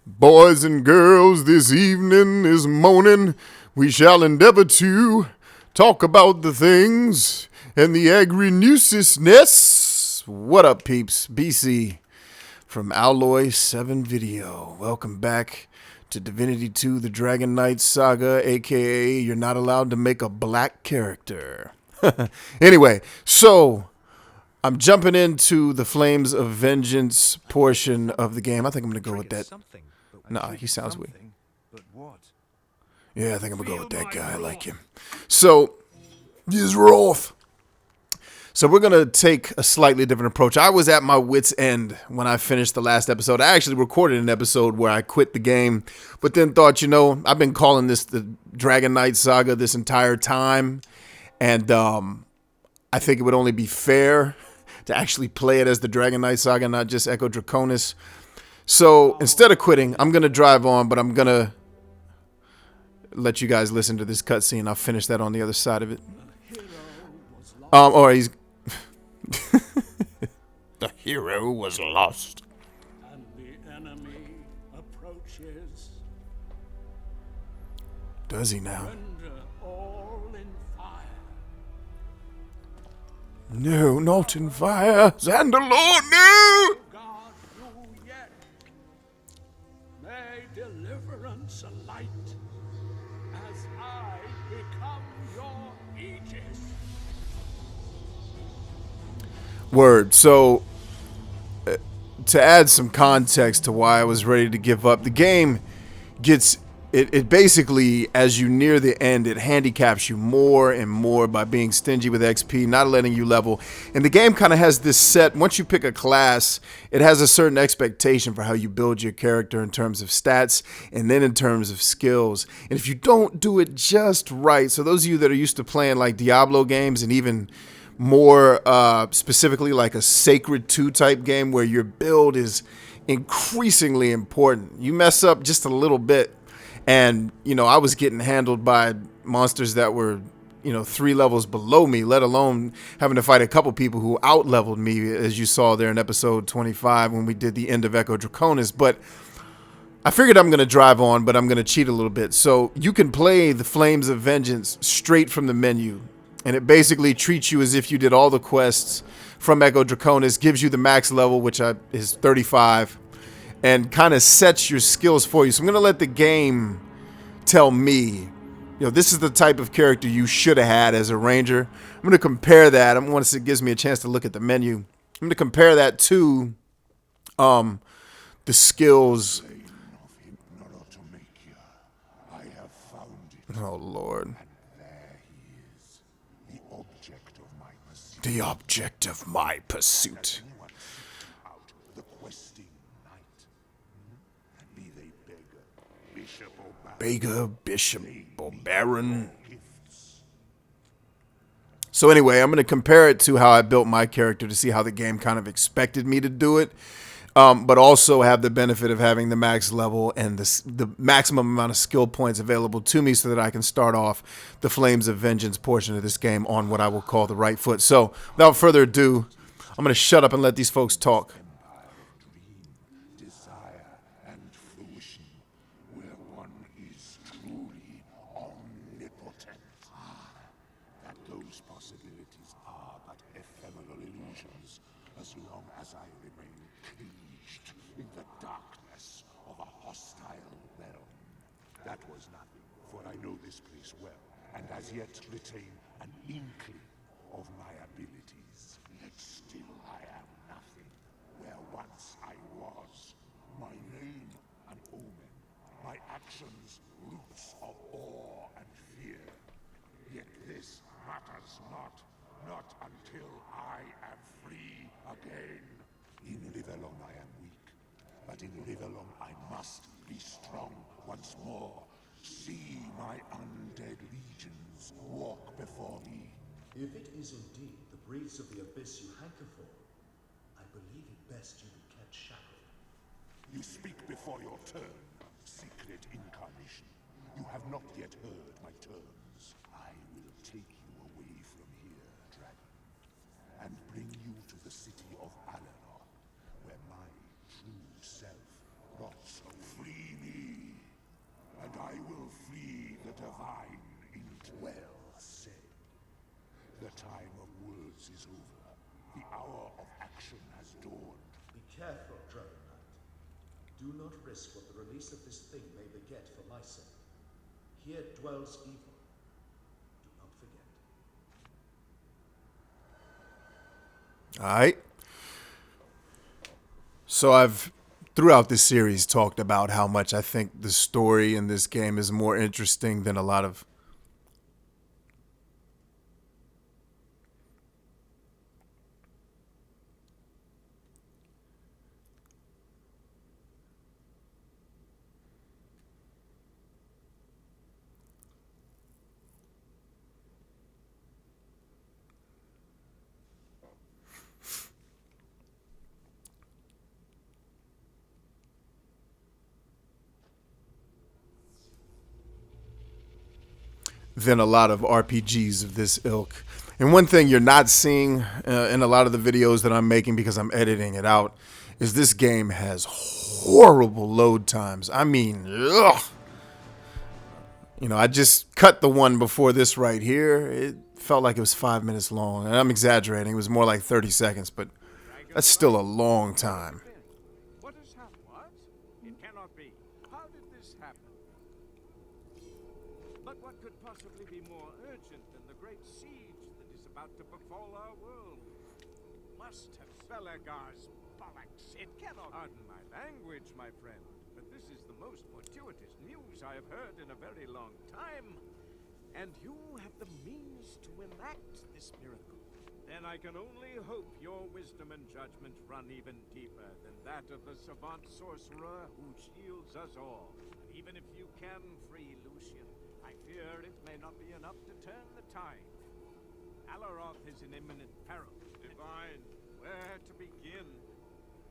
Boys and girls, this evening is morning. We shall endeavor to talk about the things and the agri-nuisance-ness. What up, peeps? BC from Alloy 7 Video. Welcome back to Divinity 2, the Dragon Knight Saga, aka you're not allowed to make a black character. Anyway, so I'm jumping into the Flames of Vengeance portion of the game. I think I'm going to go with that. Nah, he sounds weak. But what? Yeah, I think I'm going to go with that guy. I like him. So, he's Roth. So we're going to take a slightly different approach. I was at my wit's end when I finished the last episode. I actually recorded an episode where I quit the game, but then thought, you know, I've been calling this the Dragon Knight Saga this entire time, and I think it would only be fair to actually play it as the Dragon Knight Saga, not just Echo Draconis. So instead of quitting, I'm going to drive on, but I'm going to let you guys listen to this cutscene. I'll finish that on the other side of it. Or he's... The hero was lost. And the enemy approaches. Does he now? Render all in fire. No, not in fire. Zandalore, no! God, you yet. May deliverance alight as I become your aegis. Word. So, to add some context to why I was ready to give up, the game gets... It basically, as you near the end, it handicaps you more and more by being stingy with XP, not letting you level. And the game kind of has this set, once you pick a class, it has a certain expectation for how you build your character in terms of stats and then in terms of skills. And if you don't do it just right, so those of you that are used to playing like Diablo games and even more specifically like a Sacred 2 type game where your build is increasingly important. You mess up just a little bit, and, you know, I was getting handled by monsters that were, you know, 3 levels below me, let alone having to fight a couple people who out-leveled me, as you saw there in episode 25 when we did the end of Echo Draconis. But I figured I'm going to drive on, but I'm going to cheat a little bit. So you can play the Flames of Vengeance straight from the menu, and it basically treats you as if you did all the quests from Echo Draconis, gives you the max level, which is 35, and kind of sets your skills for you. So I'm going to let the game tell me, you know, this is the type of character you should have had as a ranger. I'm going to compare that. Once it gives me a chance to look at the menu, I'm going to compare that to the skills. Oh, Lord. The object of my pursuit. Beggar, bishop, or baron. So anyway, I'm going to compare it to how I built my character to see how the game kind of expected me to do it, but also have the benefit of having the max level and the maximum amount of skill points available to me so that I can start off the Flames of Vengeance portion of this game on what I will call the right foot. So without further ado, I'm going to shut up and let these folks talk. That was nothing, for I know this place well, and as yet retain an inkling of my abilities. Yet still I am nothing, where once I was. My name an omen, my actions roots of awe and fear. Yet this matters not until I am free again. In Livelong I am weak, but in Livelong I must be strong once more. See my undead legions walk before me. If it is indeed the breeze of the abyss you hanker for, I believe it best you be kept shackled. You speak before your turn, secret incarnation. You have not yet heard my terms. I will take you away from here, dragon, and bring you to the city of Aleroth, where my true self rots free Do not risk what the release of this thing may beget for my sake. Here dwells evil. Do not forget. All right. So I've throughout this series talked about how much I think the story in this game is more interesting than a lot of than a lot of RPGs of this ilk. And one thing you're not seeing in a lot of the videos that I'm making because I'm editing it out is this game has horrible load times. I mean, ugh. You know, I just cut the one before this right here. It felt like it was 5 minutes long. And I'm exaggerating. It was more like 30 seconds, but that's still a long time. What has happened? What? It cannot be. How did this happen? But what could possibly be more urgent than the great siege that is about to befall our world? Must have Belagar's bollocks. It cannot. Pardon my language, my friend, but this is the most fortuitous news I have heard in a very long time. And you have the means to enact this miracle. Then I can only hope your wisdom and judgment run even deeper than that of the savant sorcerer who shields us all. Even if you can free Lucian, I fear it may not be enough to turn the tide. Aleroth is in imminent peril. Divine, where to begin?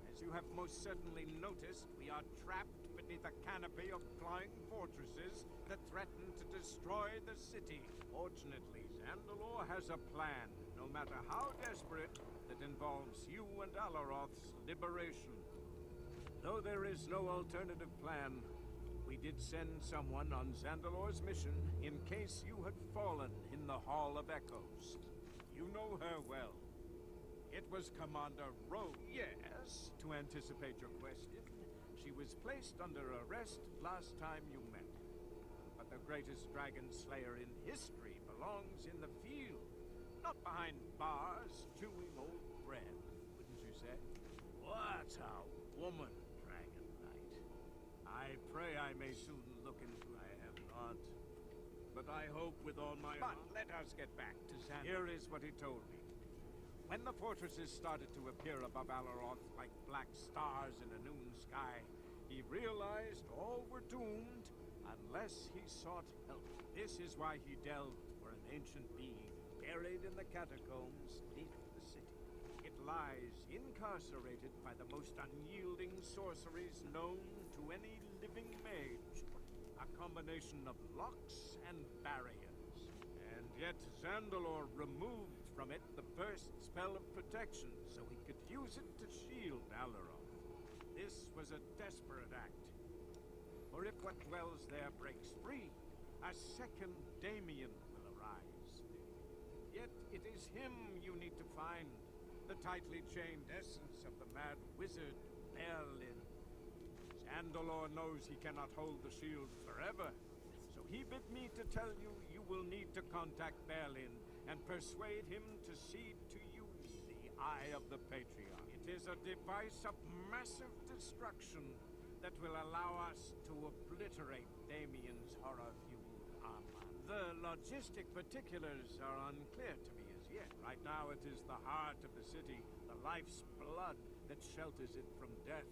As you have most certainly noticed, we are trapped beneath a canopy of flying fortresses that threaten to destroy the city. Fortunately, Zandalor has a plan, no matter how desperate, that involves you and Aleroth's liberation. Though there is no alternative plan, we did send someone on Zandalor's mission in case you had fallen in the Hall of Echoes. You know her well. It was Commander Rowe. Yes, to anticipate your question, she was placed under arrest last time you met. But the greatest dragon slayer in history belongs in the field, not behind bars chewing old bread, wouldn't you say? What a woman, Dragon Knight. I pray I may soon look into. I have not, but I hope with all my heart. Let us get back to Xander. Here is what he told me. When the fortresses started to appear above Aleroth like black stars in a noon sky, he realized all were doomed unless he sought help. This is why he delved for an ancient being buried in the catacombs beneath the city. It lies incarcerated by the most unyielding sorceries known to any living mage. A combination of locks and barriers. And yet Zandalor removed from it the burst spell of protection so he could use it to shield Aleroth. This was a desperate act. For if what dwells there breaks free, a second Damien will arise. Yet it is him you need to find, the tightly chained essence of the mad wizard Berlin. Zandalor knows he cannot hold the shield forever, so he bid me to tell you you will need to contact Berlin and persuade him to cede to you the Eye of the Patriarch. It is a device of massive destruction that will allow us to obliterate Damien's horror-fueled armor. The logistic particulars are unclear to me as yet. Right now it is the heart of the city, the life's blood that shelters it from death.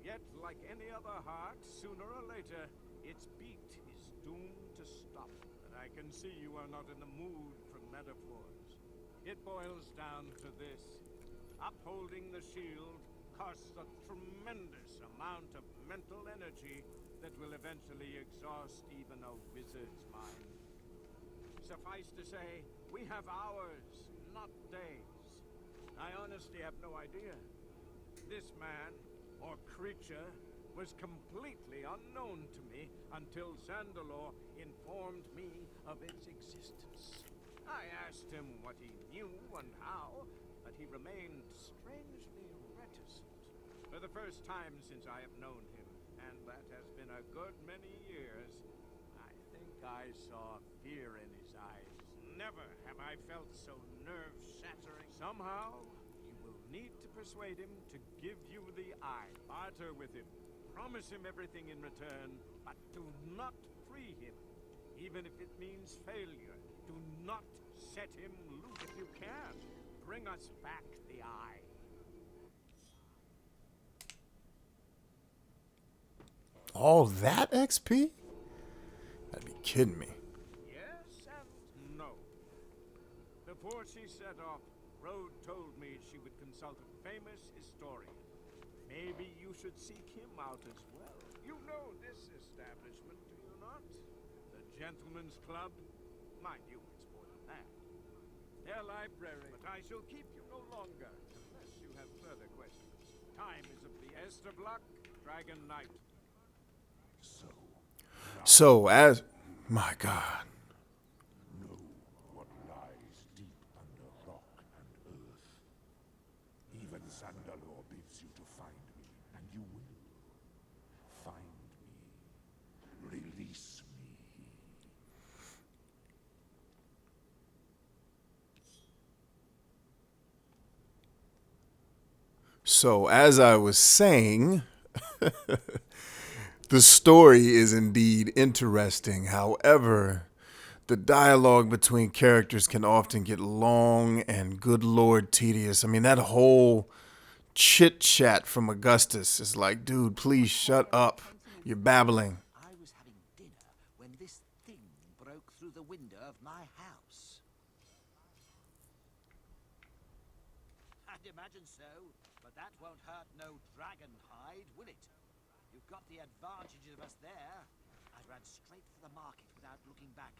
Yet, like any other heart, sooner or later, its beat is doomed to stop. But I can see you are not in the mood for metaphors. It boils down to this. Upholding the shield costs a tremendous amount of mental energy that will eventually exhaust even a wizard's mind. Suffice to say, we have hours, not days. I honestly have no idea. This man, or creature, was completely unknown to me until Zandalor informed me of its existence. I asked him what he knew and how, but he remained strangely reticent. For the first time since I have known him, and that has been a good many years, I think I saw fear in his eyes. Never have I felt so nerve-shattering. Somehow, you will need to persuade him to give you the eye. Barter with him. Promise him everything in return, but do not free him. Even if it means failure, do not set him loose. If you can, bring us back the eye. All that XP? Gotta be kidding me. Yes and no. Before she set off, Rode told me she would consult a famous historian. Maybe you should seek him out as well. You know this establishment, do you not? The Gentleman's Club? Mind you, it's more than that. Their library. But I shall keep you no longer, unless you have further questions. Time is of the essence of luck, Dragon Knight. So, as... My God. Know what lies deep under rock and earth. Even Zandalore bids you to find me, and you will. Find me. Release me. So, as I was saying... The story is indeed interesting. However, the dialogue between characters can often get long and, good lord, tedious. I mean, that whole chit-chat from Augustus is like, dude, please shut up. You're babbling. I was having dinner when this thing broke through the window of my house. I'd imagine so, but that won't hurt no dragon hide, will it? You've got the advantages of us there. I ran straight for the market without looking back.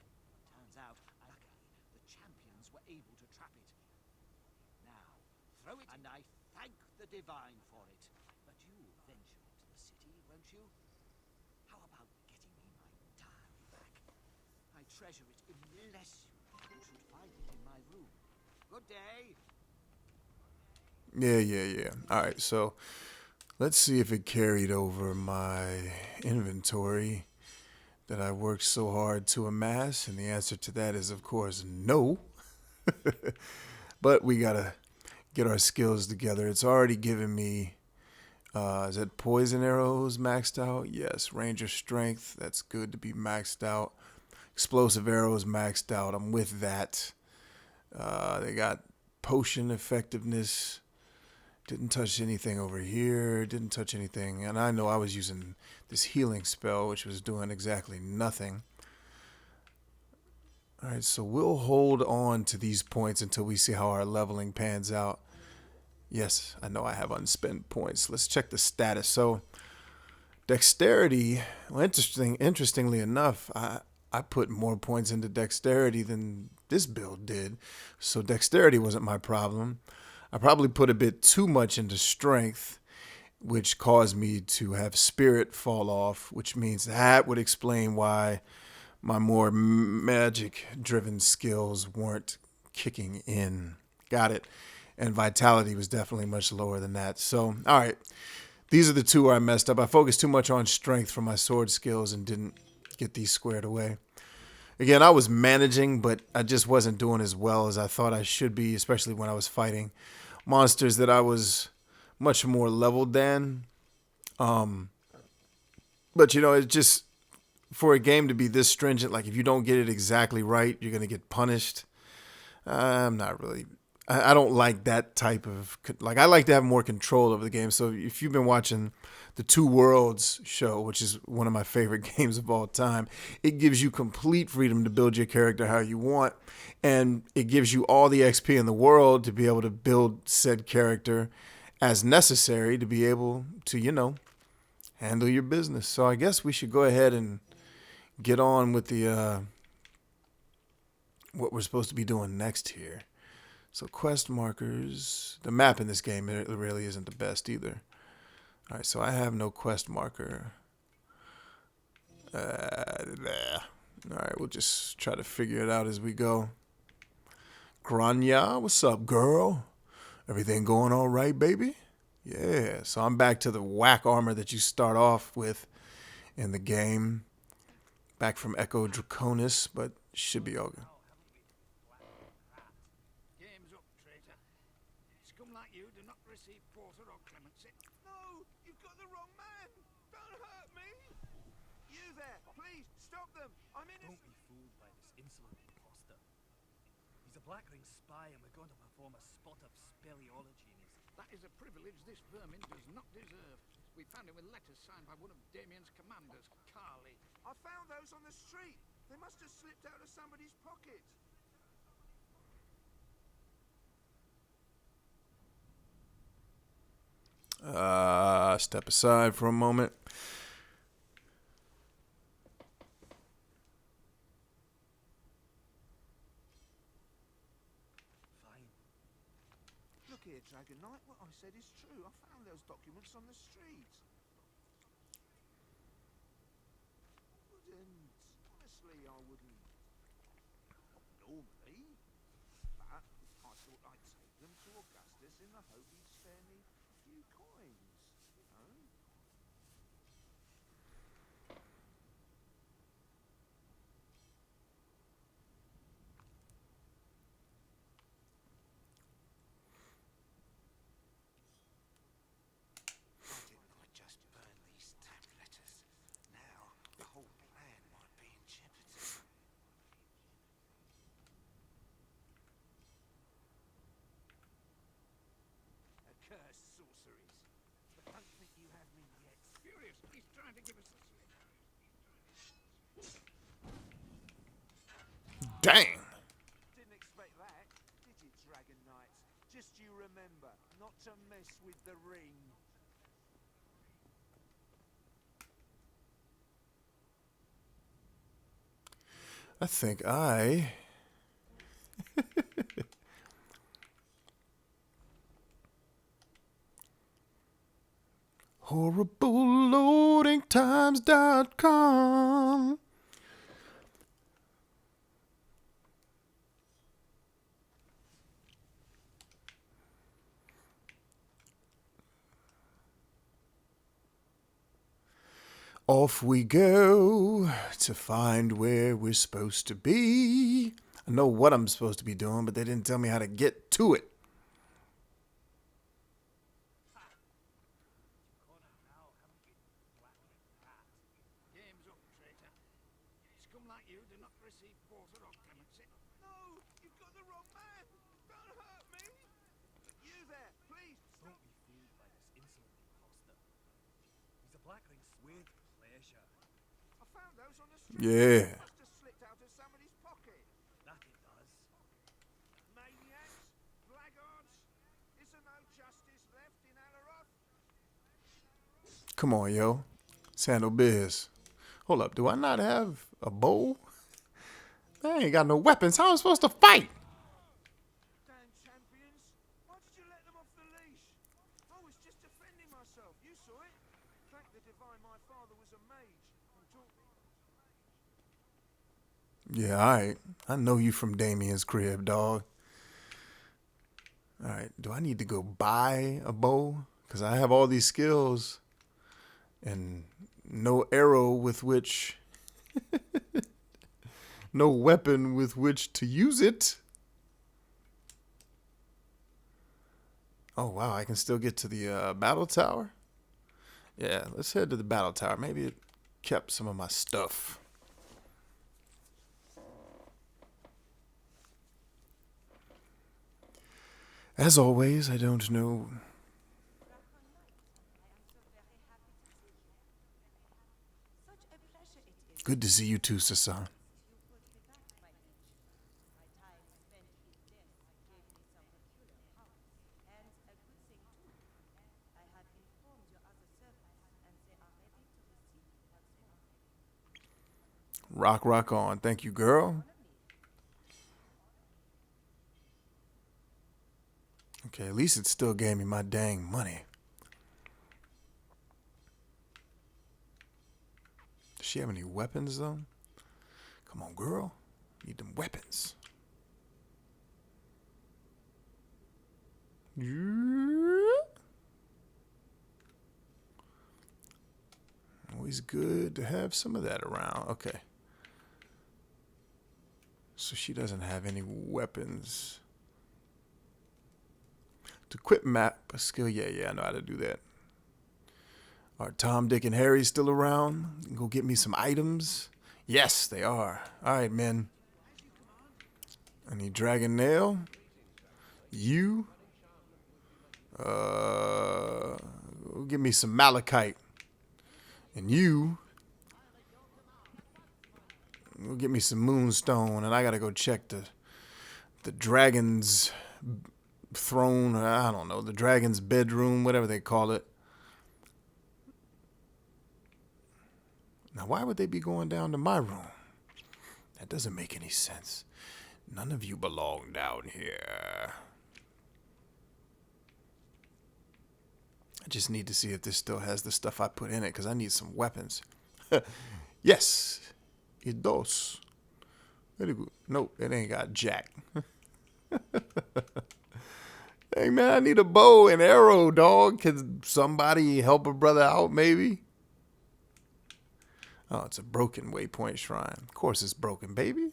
Turns out, luckily, the champions were able to trap it. Now, throw it, and I thank the divine for it. But you'll venture into the city, won't you? How about getting me my diary back? I treasure it unless you should find it in my room. Good day. Yeah. All right, so let's see if it carried over my inventory that I worked so hard to amass. And the answer to that is, of course, no. But we got to get our skills together. It's already given me, is that poison arrows maxed out? Yes. Ranger strength, that's good to be maxed out. Explosive arrows maxed out. I'm with that. They got potion effectiveness. Didn't touch anything over here. Didn't touch anything. And I know I was using this healing spell, which was doing exactly nothing. All right, so we'll hold on to these points until we see how our leveling pans out. Yes, I know I have unspent points. Let's check the status. So, dexterity, well, interestingly enough, I put more points into dexterity than this build did. So dexterity wasn't my problem. I probably put a bit too much into strength, which caused me to have spirit fall off, which means that would explain why my more magic-driven skills weren't kicking in. Got it. And vitality was definitely much lower than that. So, all right. These are the two where I messed up. I focused too much on strength for my sword skills and didn't get these squared away. Again, I was managing, but I just wasn't doing as well as I thought I should be, especially when I was fighting monsters that I was much more leveled than. But, you know, it's just, for a game to be this stringent, like if you don't get it exactly right, you're going to get punished. I'm not really... I don't like that type of... Like, I like to have more control over the game. So if you've been watching the Two Worlds show, which is one of my favorite games of all time, it gives you complete freedom to build your character how you want. And it gives you all the XP in the world to be able to build said character as necessary to be able to, you know, handle your business. So I guess we should go ahead and get on with the what we're supposed to be doing next here. So quest markers. The map in this game, it really isn't the best either. All right, so I have no quest marker. There. All right, we'll just try to figure it out as we go. Grania, what's up, girl? Everything going all right, baby? Yeah, so I'm back to the whack armor that you start off with in the game. Back from Echo Draconis, but should be all good. Game's up, traitor. Scum like you do not receive quarter or clemency. No, you've got the wrong man. Don't hurt me. You there, please stop them. I'm innocent. Don't be fooled by this insolent imposter. He's a Black Ring spy, and we're going to perform a spot of speleology in his... That is a privilege this vermin does not deserve. We found him with letters signed by one of Damien's commanders, Carly. I found those on the street. They must have slipped out of somebody's pocket. Step aside for a moment. Fine. Look here, Dragon Knight. What I said is true. I found those documents on the street. Honestly, I wouldn't. Not normally. But I thought I'd take them to Augustus in the hope he'd spare me a few coins. You know? Why didn't I just burn these tab letters? Now the whole plan might be in jeopardy. Accursed sorceries. But don't think you have me yet. Furious, he's trying to give us the slip. Dang. Didn't expect that, did you, Dragon Knights? Just you remember, not to mess with the ring. I think I... HorribleLoadingTimes.com. Off we go to find where we're supposed to be. I know what I'm supposed to be doing, but they didn't tell me how to get to it. Game's up, traitor. Scum like you do not receive quarter or clemency. No, you've got the wrong man. Don't hurt me. You there, please stop. Don't be fooled by this insolent imposter. He's a Black Ring with pleasure. I found those on the street. Yeah. Must have slipped out of somebody's pocket. That it does. Maniacs, blackguards. Is there no justice left in Aleroth? Come on, yo. Sandal Biz. Hold up. Do I not have a bow? I ain't got no weapons. How am I supposed to fight? Damn champions. Why did you let them off the leash? I was just defending myself. You saw it. Thank the divine my father was a mage. And taught me. Yeah, alright. I know you from Damien's crib, dog. Alright, do I need to go buy a bow? Because I have all these skills and no arrow with which... no weapon with which to use it. Oh, wow, I can still get to the battle tower? Yeah, let's head to the battle tower. Maybe it kept some of my stuff. As always, I don't know. Good to see you too, Sasan. Rock on. Thank you, girl. Okay, at least it still gave me my dang money. Does she have any weapons, though? Come on, girl. Need them weapons. Yeah. Always good to have some of that around. Okay. So she doesn't have any weapons. To equip map a skill. Yeah, I know how to do that. Are Tom, Dick, and Harry still around? Go get me some items. Yes, they are. All right, men. I need Dragon Nail. You. Go give me some Malachite. And you. Go get me some Moonstone. And I gotta go check the dragon's throne. I don't know. The dragon's bedroom, whatever they call it. Now, why would they be going down to my room? That doesn't make any sense. None of you belong down here. I just need to see if this still has the stuff I put in it, because I need some weapons. Yes, it does. Very good. Nope, it ain't got jack. Hey, man, I need a bow and arrow, dog. Can somebody help a brother out, maybe? Oh, it's a broken waypoint shrine. Of course it's broken, baby.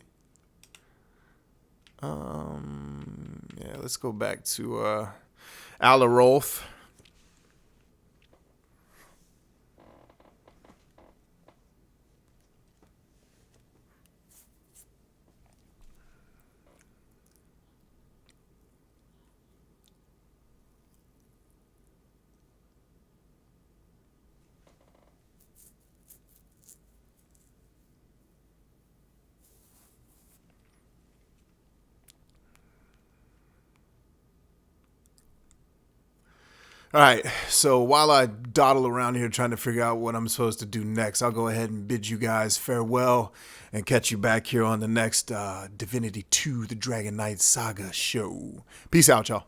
Yeah, let's go back to Aleroth. All right, so while I dawdle around here trying to figure out what I'm supposed to do next, I'll go ahead and bid you guys farewell and catch you back here on the next Divinity 2, the Dragon Knight Saga show. Peace out, y'all.